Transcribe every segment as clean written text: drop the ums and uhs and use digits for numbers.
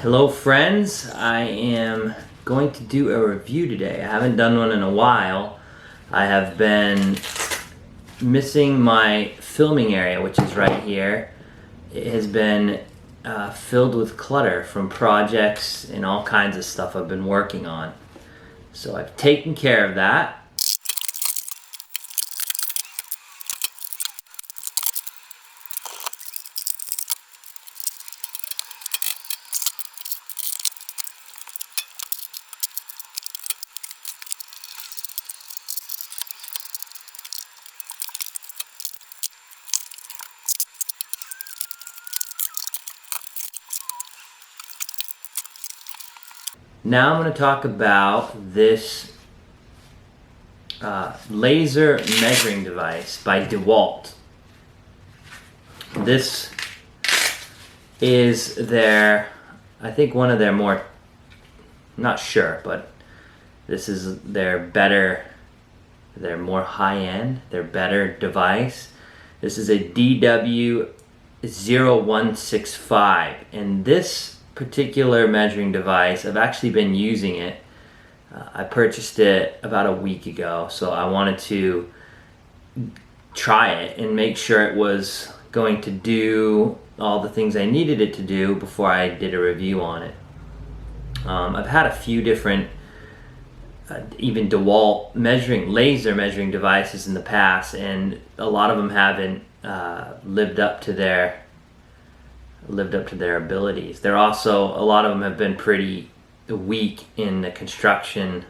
Hello friends, I am going to do a review today. I haven't done one in a while. I have been missing my filming area, which is right here. It has been filled with clutter from projects and all kinds of stuff I've been working on. So I've taken care of that. Now I'm going to talk about this laser measuring device by Dewalt. This is their, I think one of their more, I'm not sure, but this is their better, their more high-end, their better device. This is a DW0165, and this particular measuring device, I've actually been using it. I purchased it about a week ago, so I wanted to try it and make sure it was going to do all the things I needed it to do before I did a review on it. I've had a few different even DeWalt laser measuring devices in the past, and a lot of them haven't lived up to their abilities. They're also, a lot of them have been pretty weak in the construction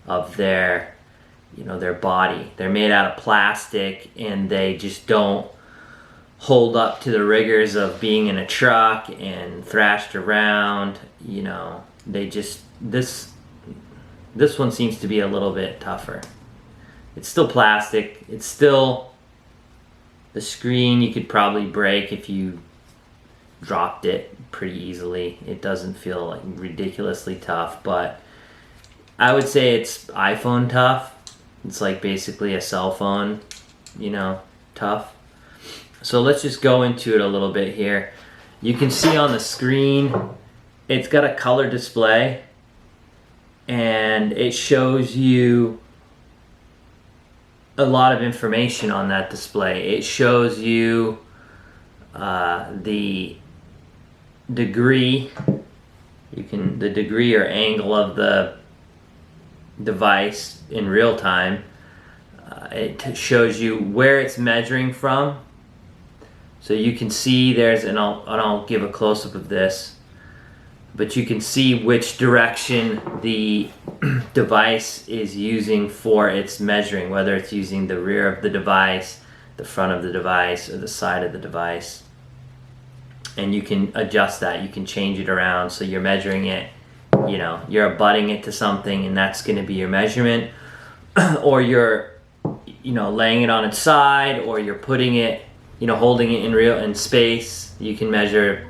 of their body. They're made out of plastic and they just don't hold up to the rigors of being in a truck and thrashed around. They just, this one seems to be a little bit tougher. It's still plastic. It's still, the screen you could probably break if you dropped it pretty easily. It doesn't feel like ridiculously tough, but I would say it's iPhone tough. It's like basically a cell phone, tough. So let's just go into it a little bit here. You can see on the screen, it's got a color display, and it shows you a lot of information on that display. It shows you the degree, the degree or angle of the device in real time. It shows you where it's measuring from. So you can see there's, and I'll give a close-up of this, but you can see which direction the device is using for its measuring, whether it's using the rear of the device, the front of the device, or the side of the device. And you can adjust that. You can change it around so you're measuring it, you're abutting it to something and that's going to be your measurement, or you're laying it on its side, or you're putting it, holding it in space. You can measure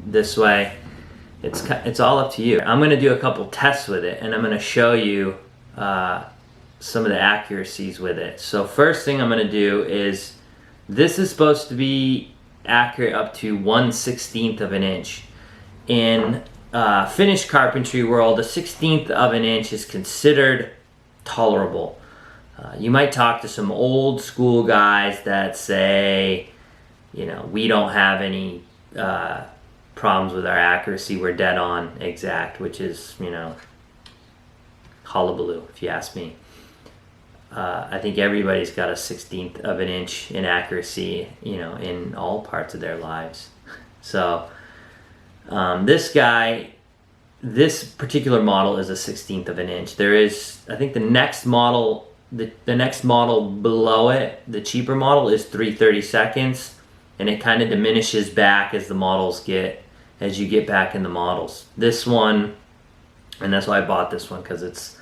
this way. It's all up to you. I'm going to do a couple tests with it, and I'm going to show you some of the accuracies with it. So first thing I'm going to do is, this is supposed to be accurate up to 1/16 of an inch. In finished carpentry world, a 1/16 of an inch is considered tolerable. You might talk to some old school guys that say, we don't have any problems with our accuracy, we're dead on exact, which is, hullabaloo if you ask me. I think everybody's got a 1/16 of an inch in accuracy, in all parts of their lives. So this particular model is a 1/16 of an inch. There is, I think the next model, the next model below it, the cheaper model, is 3/32, and it kind of diminishes back as the models as you get back in the models. This one, and that's why I bought this one, because it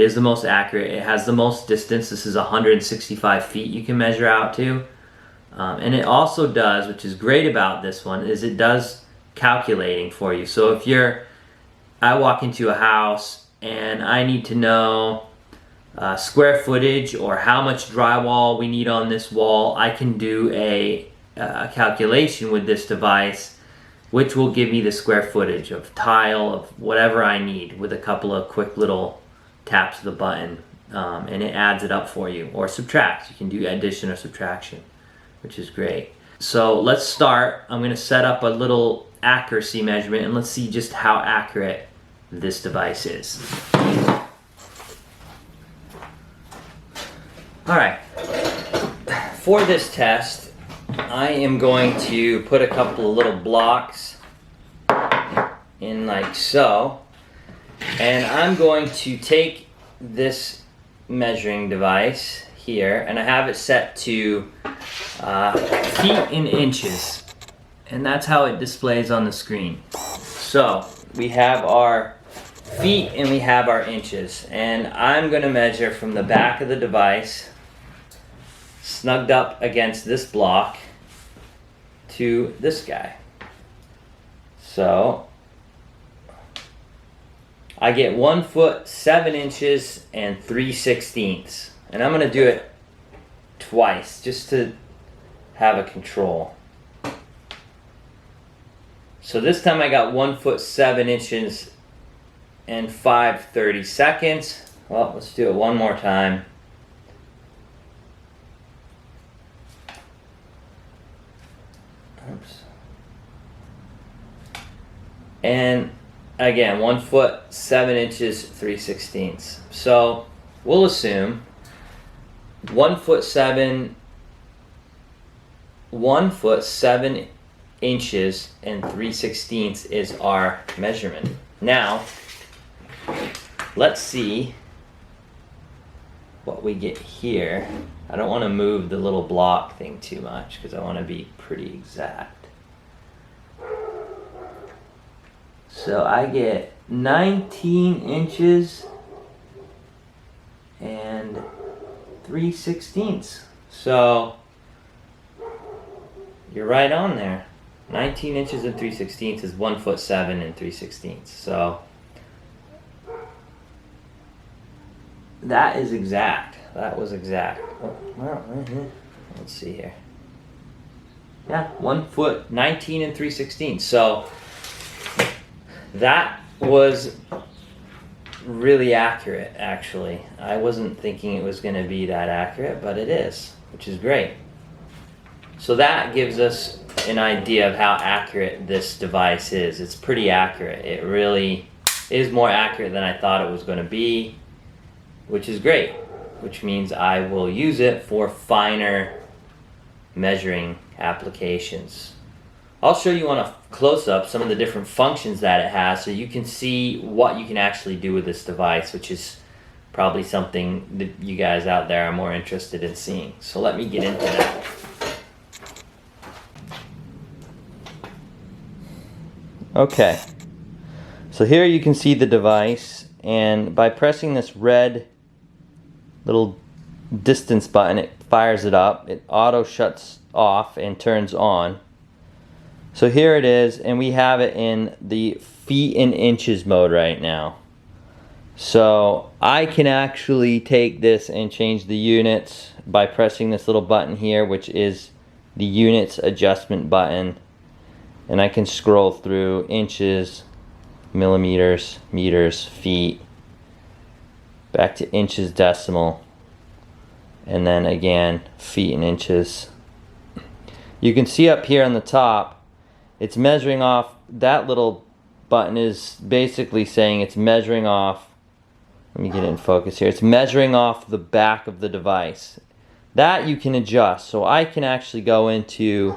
is the most accurate. It has the most distance. This is 165 feet you can measure out to. And it also does, which is great about this one, is it does calculating for you. So if I walk into a house and I need to know square footage or how much drywall we need on this wall, I can do a calculation with this device which will give me the square footage of tile, of whatever I need, with a couple of quick little taps of the button, and it adds it up for you, or subtracts. You can do addition or subtraction, which is great. So let's start. I'm going to set up a little accuracy measurement, and let's see just how accurate this device is. Alright, for this test, I am going to put a couple of little blocks in like so, and I'm going to take this measuring device here, and I have it set to feet in inches, and that's how it displays on the screen. So we have our feet and we have our inches, and I'm going to measure from the back of the device, snugged up against this block, to this guy. So I get 1 foot 7 inches and 3/16, and I'm going to do it twice just to have a control. So this time I got 1 foot 7 inches and 5/32. Well, let's do it one more time. Oops. And again, 1 foot 7 inches 3/16. So we'll assume 1 foot 7 inches and 3/16 is our measurement. Now let's see what we get here. I don't want to move the little block thing too much because I want to be pretty exact. So I get 19 inches and 3/16. So you're right on there. 19 inches and 3/16 is 1 foot 7 and 3/16. So that is exact. That was exact. Oh, well, let's see here. Yeah, 1 foot 19 and 3/16. So that was really accurate, actually. I wasn't thinking it was going to be that accurate, but it is, which is great. So that gives us an idea of how accurate this device is. It's pretty accurate. It really is more accurate than I thought it was going to be, which is great, which means I will use it for finer measuring applications. I'll show you on a close-up some of the different functions that it has so you can see what you can actually do with this device, which is probably something that you guys out there are more interested in seeing. So let me get into that. Okay, so here you can see the device, and by pressing this red little distance button, it fires it up. It auto shuts off and turns on. So here it is, and we have it in the feet and inches mode right now. So I can actually take this and change the units by pressing this little button here, which is the units adjustment button. And I can scroll through inches, millimeters, meters, feet, back to inches decimal, and then again feet and inches. You can see up here on the top, it's measuring off. That little button is basically saying it's measuring off. Let me get it in focus here. It's measuring off the back of the device. That you can adjust. So I can actually go into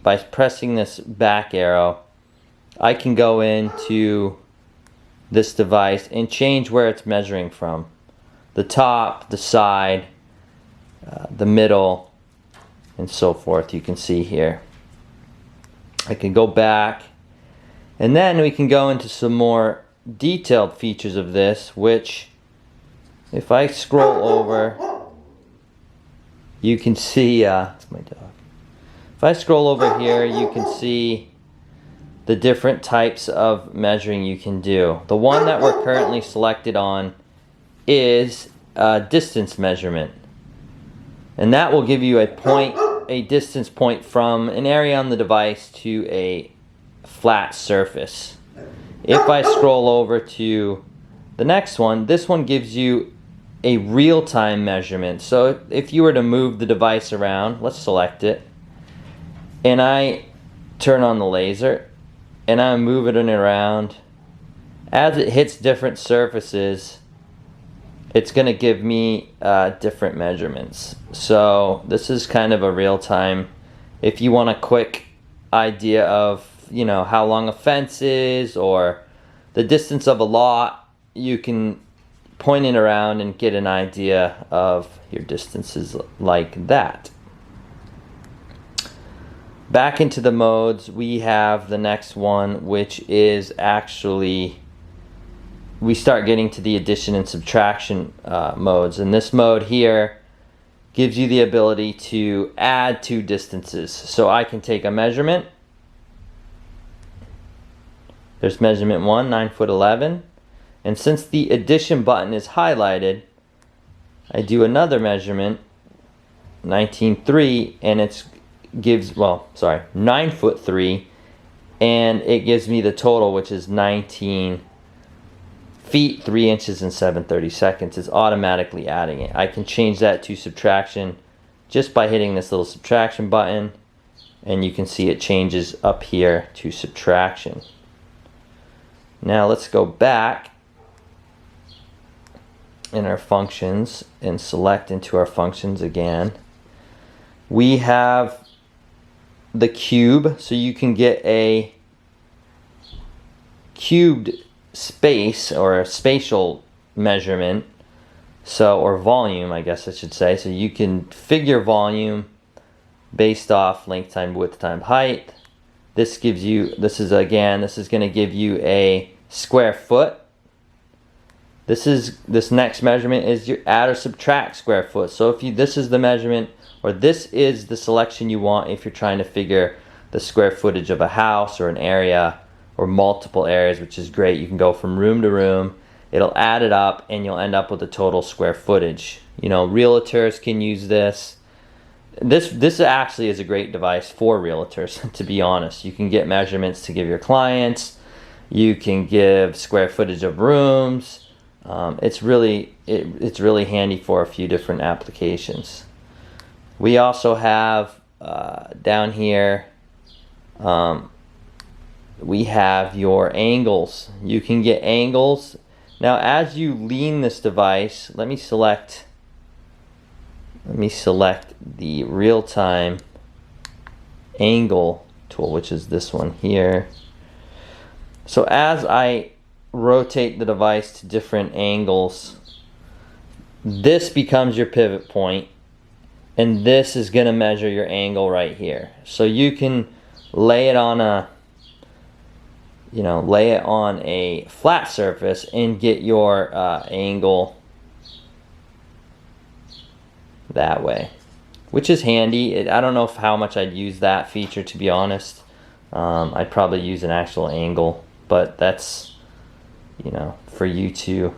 by pressing this back arrow, I can go into this device and change where it's measuring from. The top, the side, the middle, and so forth. You can see here. I can go back, and then we can go into some more detailed features of this, which if I scroll over, you can see, it's my dog. If I scroll over here, you can see the different types of measuring you can do. The one that we're currently selected on is distance measurement. And that will give you a distance point from an area on the device to a flat surface. If I scroll over to the next one, this one gives you a real-time measurement. So if you were to move the device around, let's select it, and I turn on the laser and I move it around, as it hits different surfaces, it's going to give me different measurements. So this is kind of a real-time. If you want a quick idea of, you know, how long a fence is or the distance of a lot, you can point it around and get an idea of your distances like that. Back into the modes, we have the next one, which is actually, we start getting to the addition and subtraction modes. And this mode here gives you the ability to add two distances. So I can take a measurement. There's measurement 1, 9'11". And since the addition button is highlighted, I do another measurement, 19.3, and it's gives, well, sorry, 9'3", and it gives me the total, which is 19 feet 3 inches and 7/32. It's automatically adding it. I can change that to subtraction just by hitting this little subtraction button, and you can see it changes up here to subtraction. Now let's go back in our functions and select into our functions again. We have the cube, so you can get a cubed space or a spatial measurement, so, or volume I guess I should say. So you can figure volume based off length time, width time, height. This gives you, this is going to give you a square foot. This next measurement is your add or subtract square foot. So if you, this is the measurement, or this is the selection you want if you're trying to figure the square footage of a house or an area or multiple areas, which is great. You can go from room to room, it'll add it up, and you'll end up with the total square footage. You know, realtors can use this. This actually is a great device for realtors, to be honest. You can get measurements to give your clients. You can give square footage of rooms. It's really handy for a few different applications. We also have down here, we have your angles. You can get angles. Now as you lean this device, let me select the real-time angle tool, which is this one here. So as I rotate the device to different angles, this becomes your pivot point, and this is going to measure your angle right here. So you can lay it on a, you know, lay it on a flat surface and get your angle that way, which is handy. I don't know how much I'd use that feature, to be honest. I'd probably use an actual angle, but that's, you know, for you to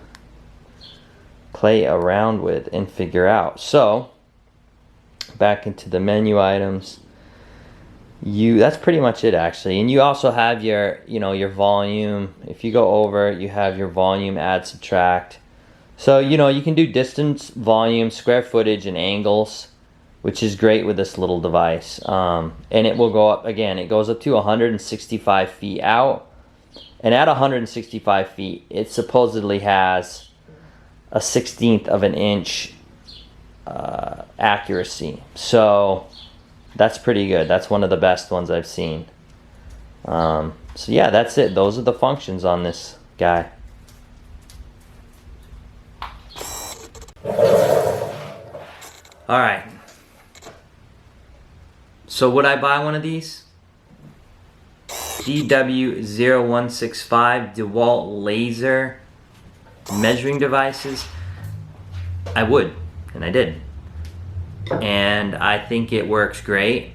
play around with and figure out. So back into the menu items, that's pretty much it actually. And you also have your, you know, your volume. If you go over, you have your volume, add, subtract. So, you know, you can do distance, volume, square footage, and angles, which is great with this little device. And it will go up, again, it goes up to 165 feet out. And at 165 feet, it supposedly has a 1/16 of an inch accuracy. So that's pretty good. That's one of the best ones I've seen. So yeah, that's it. Those are the functions on this guy. All right. So would I buy one of these? DW0165 Dewalt Laser measuring devices? I would, and I did. And I think it works great.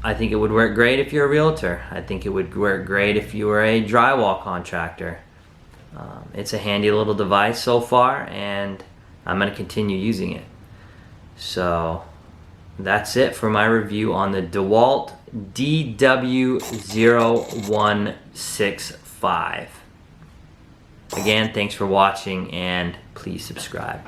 I think it would work great if you're a realtor. I think it would work great if you were a drywall contractor. It's a handy little device so far, and I'm going to continue using it. So that's it for my review on the Dewalt DW0165. Again, thanks for watching, and please subscribe.